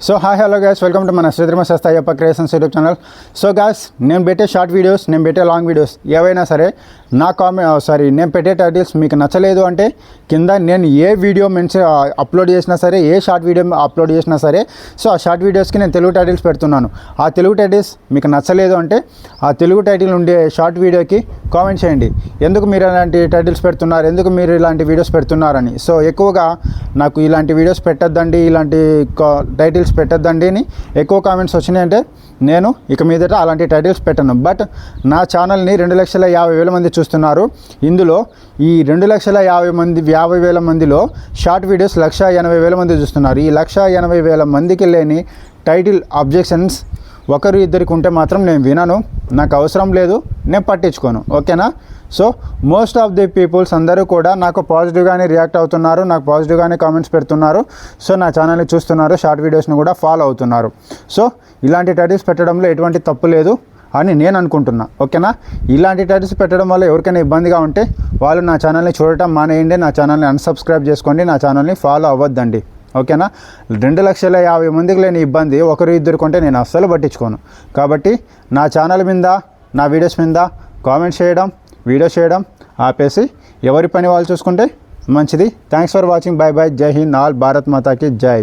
So hi hello guys, welcome to మన శ్రీధర్మ శాస్త్ర Ayyappa creations YouTube channel. So guys, నేను పెట్టే షార్ట్ వీడియోస్, నేను పెట్టే లాంగ్ వీడియోస్ ఏవైనా సరే నా నేను పెట్టే టైటిల్స్ మీకు నచ్చలేదు అంటే కింద నేను ఏ వీడియో అప్లోడ్ చేసినా సరే, ఏ షార్ట్ వీడియో అప్లోడ్ చేసినా సరే, సో ఆ షార్ట్ వీడియోస్కి నేను తెలుగు టైటిల్స్ పెడుతున్నాను. ఆ తెలుగు టైటిల్స్ మీకు నచ్చలేదు అంటే ఆ తెలుగు టైటిల్ ఉండే షార్ట్ వీడియోకి కామెంట్ చేయండి, ఎందుకు మీరు ఇలాంటి టైటిల్స్ పెడుతున్నారు, ఎందుకు మీరు ఇలాంటి వీడియోస్ పెడుతున్నారని. సో ఎక్కువగా నాకు ఇలాంటి వీడియోస్ పెట్టద్దండి, ఇలాంటి టైటిల్స్ పెట్టద్దండి అని ఎక్కువ కామెంట్స్ వచ్చినాయంటే నేను ఇక మీదట అలాంటి టైటిల్స్ పెట్టను. బట్ నా ఛానల్ని 2,50,000 మంది చూస్తున్నారు. ఇందులో ఈ 2,50,000 మందిలో షార్ట్ వీడియోస్ 1,80,000 మంది చూస్తున్నారు. ఈ 1,80,000 మందికి లేని టైటిల్ అబ్జెక్షన్స్ ఒకరు ఇద్దరికి ఉంటే మాత్రం నేను వినను, నాకు అవసరం లేదు, నేను పట్టించుకోను. ఓకేనా? So most of the peoples అందరూ కూడా నాకు పాజిటివ్గానే రియాక్ట్ అవుతున్నారు, నాకు పాజిటివ్గానే కామెంట్స్ పెడుతున్నారు. సో నా ఛానల్ని చూస్తున్నారు, షార్ట్ వీడియోస్ని కూడా ఫాలో అవుతున్నారు. సో ఇలాంటి టైటిల్స్ పెట్టడంలో ఎటువంటి తప్పు లేదు అని నేను అనుకుంటున్నా. ఓకేనా? ఇలాంటి టైటిల్స్ పెట్టడం వల్ల ఎవరికైనా ఇబ్బందిగా ఉంటే వాళ్ళు నా ఛానల్ని చూడటం మానేయండి, నా ఛానల్ని అన్సబ్స్క్రైబ్ చేసుకోండి, నా ఛానల్ని ఫాలో అవ్వద్దండి. ఓకేనా? 2,50,000 మందికి లేని ఇబ్బంది ఒకరు ఇద్దరు కొంటే నేను అస్సలు పట్టించుకోను. కాబట్టి నా ఛానల్ మీద, నా వీడియోస్ మీద కామెంట్ చేయడం, వీడియో చేయడం ఆపేసి ఎవరి పని వాళ్ళు చూసుకుంటే మంచిది. Thanks for watching. By by. జై హింద్. ఆల్ భారత్ మాతాకి జై.